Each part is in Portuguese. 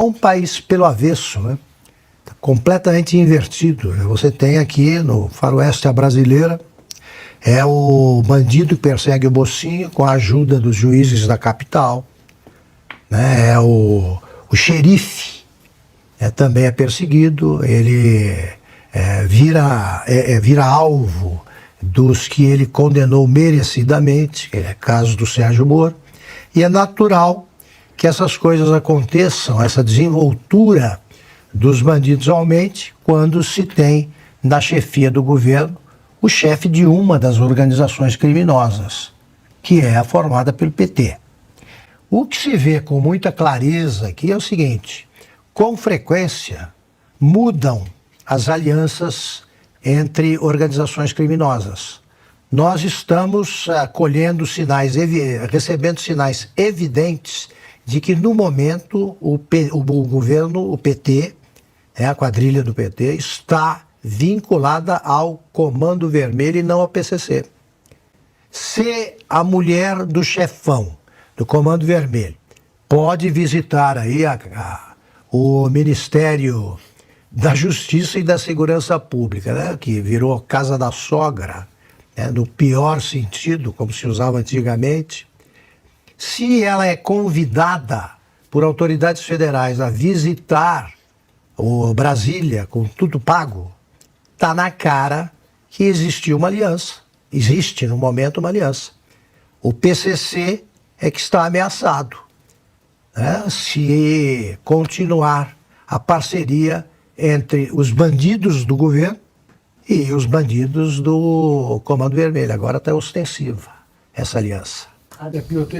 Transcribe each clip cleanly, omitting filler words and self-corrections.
Um país pelo avesso, né? Completamente invertido. Você tem aqui no faroeste a brasileira, é o bandido que persegue o mocinho com a ajuda dos juízes da capital, né? É o xerife, também é perseguido, ele vira alvo dos que ele condenou merecidamente, caso do Sérgio Moro, e é natural que essas coisas aconteçam, essa desenvoltura dos bandidos aumente quando se tem na chefia do governo o chefe de uma das organizações criminosas, que é a formada pelo PT. O que se vê com muita clareza aqui é o seguinte: com frequência mudam as alianças entre organizações criminosas. Nós estamos colhendo sinais, recebendo sinais evidentes de que no momento o governo, o PT, a quadrilha do PT, está vinculada ao Comando Vermelho e não ao PCC. Se a mulher do chefão do Comando Vermelho pode visitar aí o Ministério da Justiça e da Segurança Pública, né, que virou casa da sogra, no pior sentido, como se usava antigamente, se ela é convidada por autoridades federais a visitar o Brasília com tudo pago, está na cara que existiu uma aliança. Existe, no momento, uma aliança. O PCC é que está ameaçado, né, se continuar a parceria entre os bandidos do governo e os bandidos do Comando Vermelho. Agora está ostensiva essa aliança. Piotr,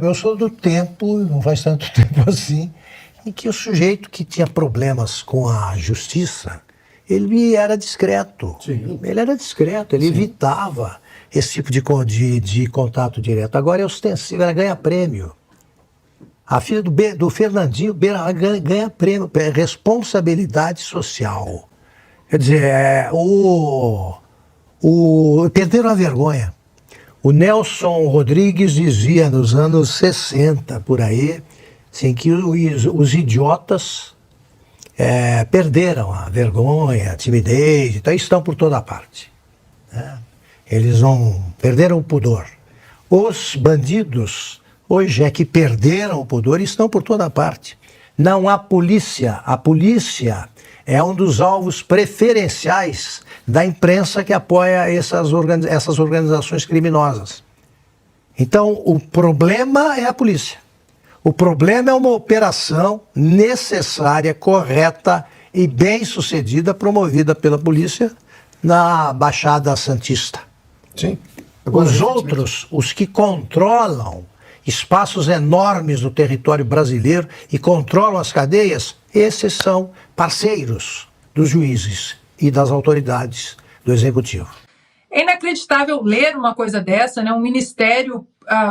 eu sou do tempo, não faz tanto tempo assim, em que o sujeito que tinha problemas com a justiça, ele era discreto. Sim. Ele era discreto, ele evitava esse tipo de contato direto. Agora é ostensivo, ela ganha prêmio. A filha do Fernandinho ganha prêmio, responsabilidade social. Quer dizer, perderam a vergonha. O Nelson Rodrigues dizia nos anos 60, por aí, assim, que os idiotas perderam a vergonha, a timidez, então estão por toda parte, né? Eles perderam o pudor. Os bandidos, hoje, que perderam o pudor e estão por toda parte. Não há polícia. A polícia é um dos alvos preferenciais da imprensa que apoia essas organizações criminosas. Então, o problema é a polícia. O problema é uma operação necessária, correta e bem-sucedida, promovida pela polícia na Baixada Santista. Sim. Os outros, os que controlam espaços enormes no território brasileiro e controlam as cadeias, esses são parceiros dos juízes e das autoridades do Executivo. É inacreditável ler uma coisa dessa, né? Um ministério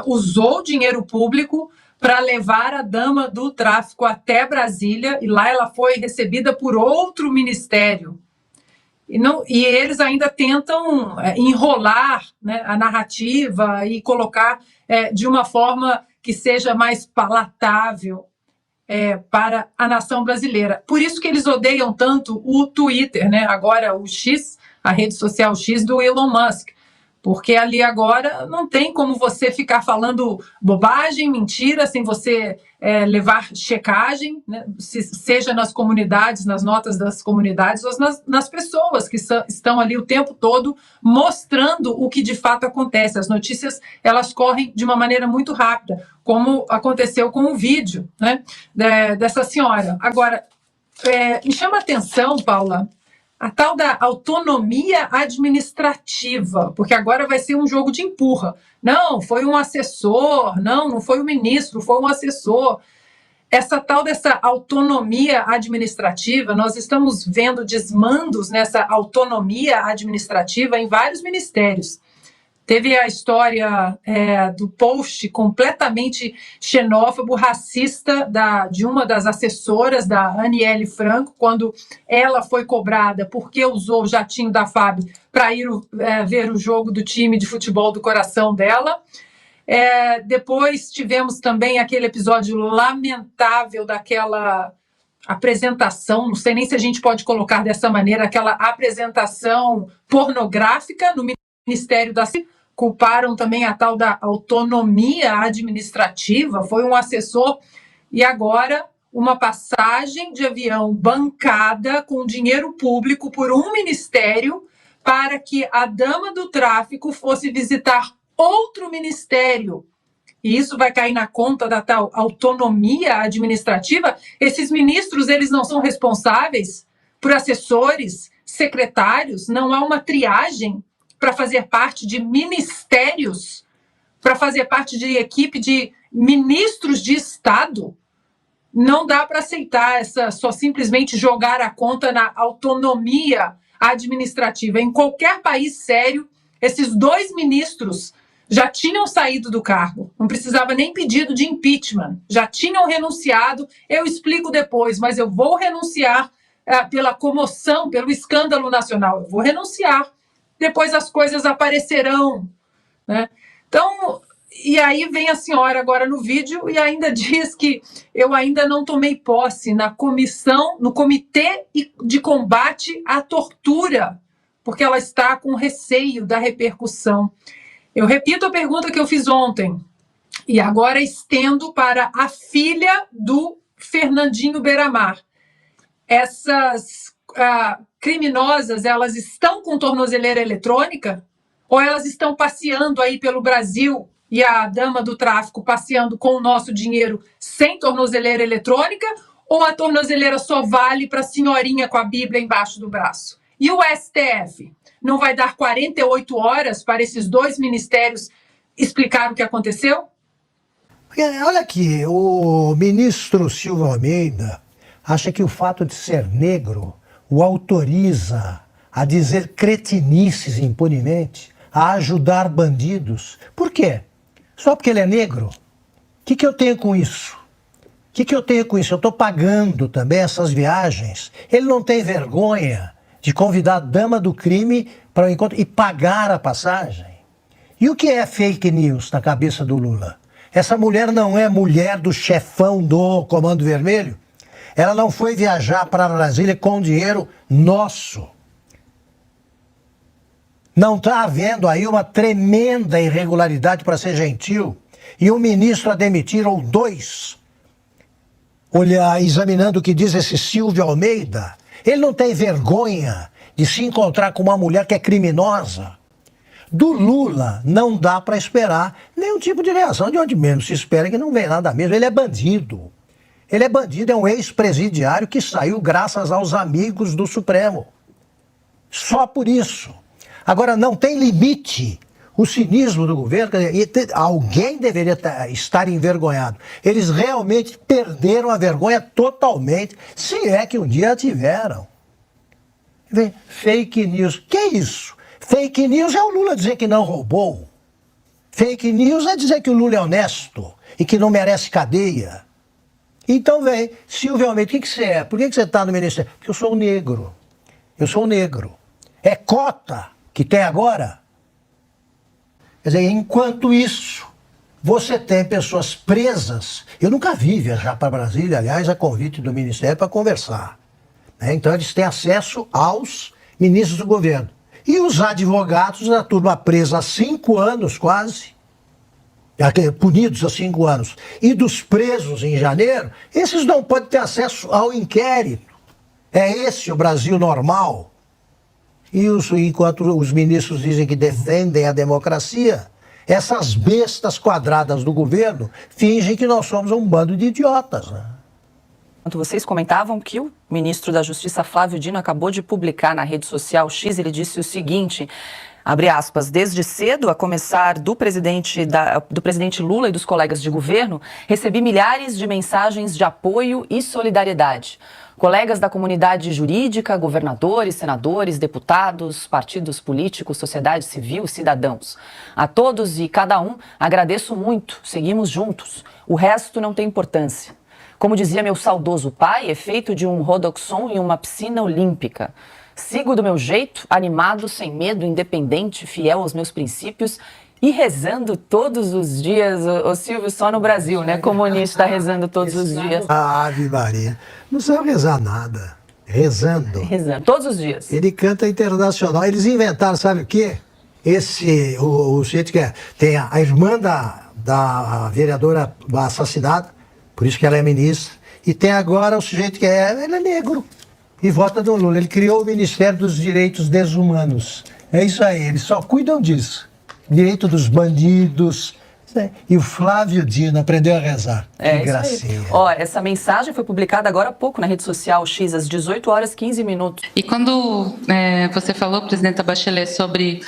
usou dinheiro público para levar a dama do tráfico até Brasília e lá ela foi recebida por outro ministério. E eles ainda tentam enrolar, né, a narrativa e colocar de uma forma que seja mais palatável para a nação brasileira. Por isso que eles odeiam tanto o Twitter, né? Agora o X, a rede social X do Elon Musk, porque ali agora não tem como você ficar falando bobagem, mentira, sem você levar checagem, né? Seja nas comunidades, nas notas das comunidades, ou nas pessoas que estão ali o tempo todo mostrando o que de fato acontece. As notícias, elas correm de uma maneira muito rápida, como aconteceu com o vídeo, né, dessa senhora. Agora, me chama a atenção, Paula, a tal da autonomia administrativa, porque agora vai ser um jogo de empurra. Não, foi um assessor, não foi o ministro, foi um assessor. Essa tal dessa autonomia administrativa, nós estamos vendo desmandos nessa autonomia administrativa em vários ministérios. Teve a história do post completamente xenófobo, racista, de uma das assessoras da Aniele Franco, quando ela foi cobrada porque usou o jatinho da FAB para ir ver o jogo do time de futebol do coração dela. Depois tivemos também aquele episódio lamentável daquela apresentação, não sei nem se a gente pode colocar dessa maneira, aquela apresentação pornográfica no Ministério da Saúde. Culparam também a tal da autonomia administrativa, foi um assessor, e agora uma passagem de avião bancada com dinheiro público por um ministério para que a dama do tráfico fosse visitar outro ministério. E isso vai cair na conta da tal autonomia administrativa. Esses ministros, eles não são responsáveis por assessores, secretários, não há uma triagem para fazer parte de ministérios, para fazer parte de equipe de ministros de Estado. Não dá para aceitar só simplesmente jogar a conta na autonomia administrativa. Em qualquer país sério, esses 2 ministros já tinham saído do cargo, não precisava nem pedido de impeachment, já tinham renunciado. Eu explico depois, mas eu vou renunciar pela comoção, pelo escândalo nacional, eu vou renunciar, depois as coisas aparecerão, né? Então, e aí vem a senhora agora no vídeo e ainda diz que eu ainda não tomei posse no Comitê de Combate à Tortura, porque ela está com receio da repercussão. Eu repito a pergunta que eu fiz ontem, e agora estendo para a filha do Fernandinho Beiramar. Essas criminosas, elas estão com tornozeleira eletrônica? Ou elas estão passeando aí pelo Brasil e a dama do tráfico passeando com o nosso dinheiro sem tornozeleira eletrônica? Ou a tornozeleira só vale para a senhorinha com a Bíblia embaixo do braço? E o STF? Não vai dar 48 horas para esses 2 ministérios explicar o que aconteceu? Olha aqui, o ministro Silvio Almeida acha que o fato de ser negro o autoriza a dizer cretinices impunemente, a ajudar bandidos. Por quê? Só porque ele é negro? O que eu tenho com isso? O que eu tenho com isso? Eu estou pagando também essas viagens. Ele não tem vergonha de convidar a dama do crime para o encontro e pagar a passagem? E o que é fake news na cabeça do Lula? Essa mulher não é mulher do chefão do Comando Vermelho? Ela não foi viajar para Brasília com dinheiro nosso. Não está havendo aí uma tremenda irregularidade, para ser gentil, e um ministro a demitir, ou 2, examinando o que diz esse Silvio Almeida? Ele não tem vergonha de se encontrar com uma mulher que é criminosa? Do Lula não dá para esperar nenhum tipo de reação, de onde menos se espera que não vem nada mesmo. Ele é bandido. Ele é bandido, é um ex-presidiário que saiu graças aos amigos do Supremo. Só por isso. Agora, não tem limite o cinismo do governo. Alguém deveria estar envergonhado. Eles realmente perderam a vergonha totalmente, se é que um dia tiveram. Fake news. Que é isso? Fake news é o Lula dizer que não roubou. Fake news é dizer que o Lula é honesto e que não merece cadeia. Então vem, Silvio Almeida, o que você é? Por que você está no ministério? Porque eu sou um negro. Eu sou um negro. É cota que tem agora. Quer dizer, enquanto isso, você tem pessoas presas. Eu nunca vi viajar para Brasília, aliás, a convite do Ministério para conversar. Então eles têm acesso aos ministros do governo. E os advogados da turma presa há 5 anos quase, punidos há 5 anos, e dos presos em janeiro, esses não podem ter acesso ao inquérito. É esse o Brasil normal? E enquanto os ministros dizem que defendem a democracia, essas bestas quadradas do governo fingem que nós somos um bando de idiotas, né? Enquanto vocês comentavam que o ministro da Justiça, Flávio Dino, acabou de publicar na rede social X, ele disse o seguinte, abre aspas, desde cedo, a começar do presidente Lula e dos colegas de governo, recebi milhares de mensagens de apoio e solidariedade. Colegas da comunidade jurídica, governadores, senadores, deputados, partidos políticos, sociedade civil, cidadãos. A todos e cada um agradeço muito, seguimos juntos. O resto não tem importância. Como dizia meu saudoso pai, é feito de um rodoxon e uma piscina olímpica. Sigo do meu jeito, animado, sem medo, independente, fiel aos meus princípios E rezando todos os dias, o Silvio, só no Brasil, né? Comunista rezando todos os dias. Ave Maria. Não sabe rezar nada. Rezando. Rezando, todos os dias. Ele canta internacional. Eles inventaram, sabe o quê? O sujeito que tem a irmã da vereadora assassinada, por isso que ela é ministra, e tem agora o sujeito que ele é negro e vota no Lula. Ele criou o Ministério dos Direitos Desumanos. É isso aí, eles só cuidam disso. Direito dos bandidos. E o Flávio Dino aprendeu a rezar. Que gracinha. Ó, essa mensagem foi publicada agora há pouco na rede social X, às 18 horas 15 minutos. E quando você falou, presidenta Bachelet, sobre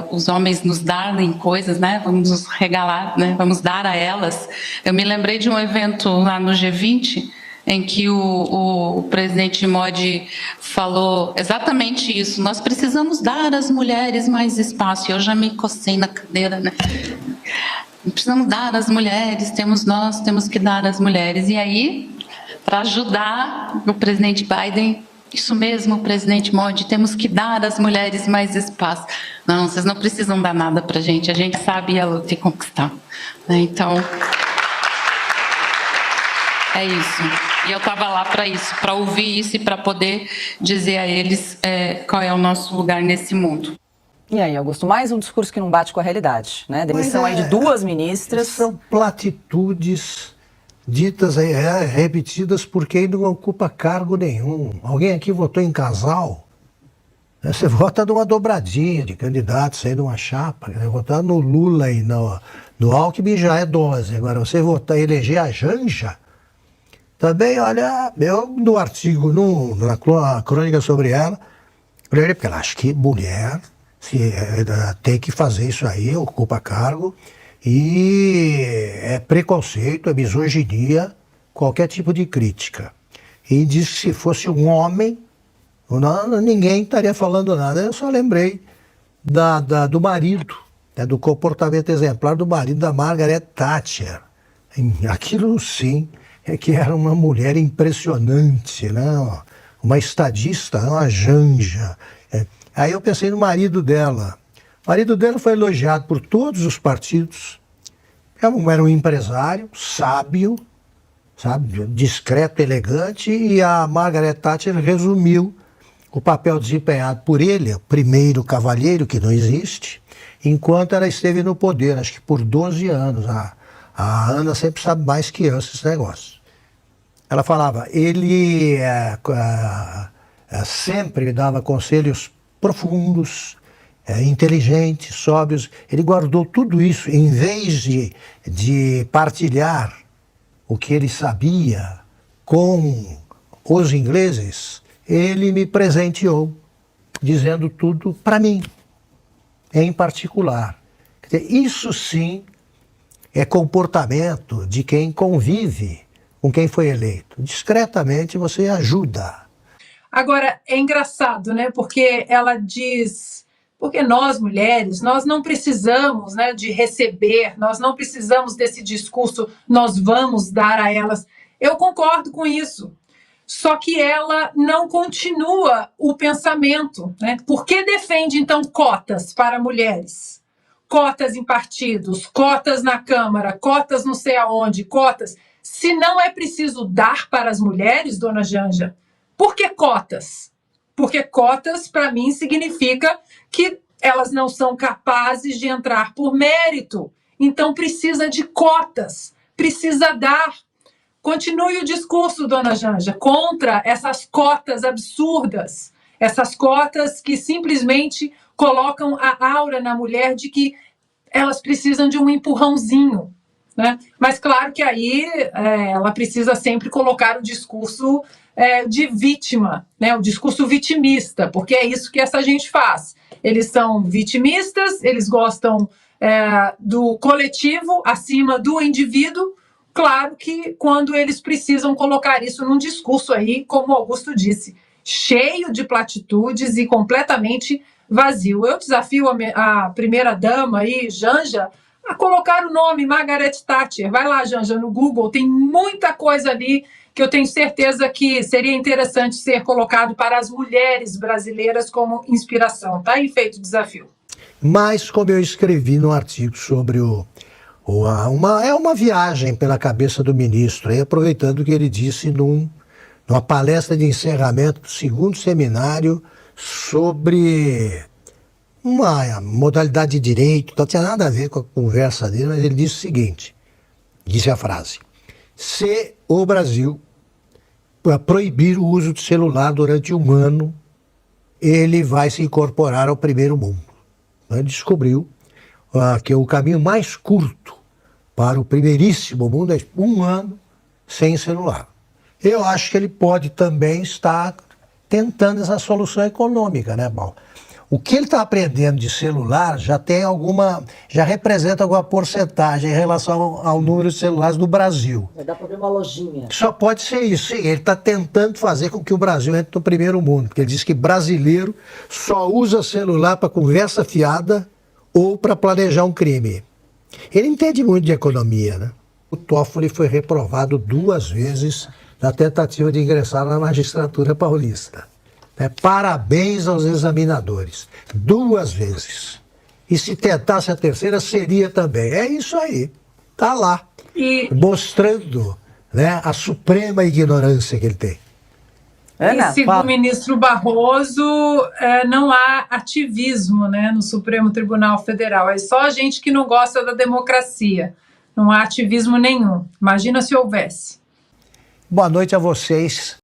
os homens nos darem coisas, né? Vamos nos regalar, né? Vamos dar a elas. Eu me lembrei de um evento lá no G20, em que o presidente Modi falou exatamente isso. Nós precisamos dar às mulheres mais espaço. E eu já me cocei na cadeira, né? Precisamos dar às mulheres, nós temos que dar às mulheres. E aí, para ajudar o presidente Biden, isso mesmo, presidente Modi, temos que dar às mulheres mais espaço. Não, vocês não precisam dar nada para a gente sabe a luta e conquistar. Então, é isso. E eu estava lá para isso, para ouvir isso e para poder dizer a eles qual é o nosso lugar nesse mundo. E aí, Augusto, mais um discurso que não bate com a realidade, né? Demissão aí de 2 ministras. São platitudes ditas, repetidas por quem não ocupa cargo nenhum. Alguém aqui votou em casal? Você vota numa dobradinha de candidatos aí numa chapa. Votar no Lula e no Alckmin já é dose. Agora, você votar eleger a Janja, também, olha, eu no artigo, na crônica sobre ela, porque ela acha que mulher tem que fazer isso aí, ocupa cargo, e é preconceito, é misoginia, qualquer tipo de crítica. E diz que se fosse um homem, ninguém estaria falando nada. Eu só lembrei do marido, do comportamento exemplar do marido da Margaret Thatcher. Aquilo sim é que era uma mulher impressionante, né? Uma estadista, uma janja. Aí eu pensei no marido dela. O marido dela foi elogiado por todos os partidos. Era um empresário, sábio, sabe, discreto, elegante, e a Margaret Thatcher resumiu o papel desempenhado por ele, o primeiro cavalheiro, que não existe, enquanto ela esteve no poder, acho que por 12 anos. A Ana sempre sabe mais que eu esses negócios. Ela falava, ele sempre dava conselhos profundos, inteligentes, sóbrios. Ele guardou tudo isso, em vez de partilhar o que ele sabia com os ingleses, ele me presenteou, dizendo tudo para mim, em particular. Quer dizer, isso sim é comportamento de quem convive com quem foi eleito. Discretamente você ajuda. Agora, é engraçado, né? Porque ela diz, porque nós mulheres, nós não precisamos, né, de receber, nós não precisamos desse discurso, nós vamos dar a elas. Eu concordo com isso. Só que ela não continua o pensamento, né? Por que defende, então, cotas para mulheres? Cotas em partidos, cotas na Câmara, cotas não sei aonde, cotas. Se não é preciso dar para as mulheres, dona Janja, por que cotas? Porque cotas, para mim, significa que elas não são capazes de entrar por mérito. Então, precisa de cotas, precisa dar. Continue o discurso, dona Janja, contra essas cotas absurdas, essas cotas que simplesmente colocam a aura na mulher de que elas precisam de um empurrãozinho, né? Mas claro que aí ela precisa sempre colocar o discurso de vítima, né? O discurso vitimista, porque é isso que essa gente faz. Eles são vitimistas, eles gostam do coletivo acima do indivíduo. Claro que quando eles precisam colocar isso num discurso aí, como Augusto disse, cheio de platitudes e completamente vazio. Eu desafio a primeira-dama aí, Janja, a colocar o nome Margaret Thatcher. Vai lá, Janja, no Google, tem muita coisa ali que eu tenho certeza que seria interessante ser colocado para as mulheres brasileiras como inspiração. Tá aí feito o desafio. Mas, como eu escrevi no artigo sobre uma viagem pela cabeça do ministro, aí, aproveitando o que ele disse numa palestra de encerramento do 2º seminário sobre uma modalidade de direito, não tinha nada a ver com a conversa dele, mas ele disse o seguinte, disse a frase: se o Brasil proibir o uso de celular durante 1 ano, ele vai se incorporar ao primeiro mundo. Ele descobriu que o caminho mais curto para o primeiríssimo mundo é 1 ano sem celular. Eu acho que ele pode também estar tentando essa solução econômica, né, Paulo? O que ele está aprendendo de celular já representa alguma porcentagem em relação ao número de celulares do Brasil. Vai dar para abrir uma lojinha. Só pode ser isso, sim. Ele está tentando fazer com que o Brasil entre no primeiro mundo, porque ele diz que brasileiro só usa celular para conversa fiada ou para planejar um crime. Ele entende muito de economia, né? O Toffoli foi reprovado 2 vezes na tentativa de ingressar na magistratura paulista. Parabéns aos examinadores. 2 vezes. E se tentasse a terceira, seria também. É isso aí. Está lá. Mostrando, né, a suprema ignorância que ele tem. Ana, e segundo o ministro Barroso, não há ativismo, né, no Supremo Tribunal Federal. É só gente que não gosta da democracia. Não há ativismo nenhum. Imagina se houvesse. Boa noite a vocês.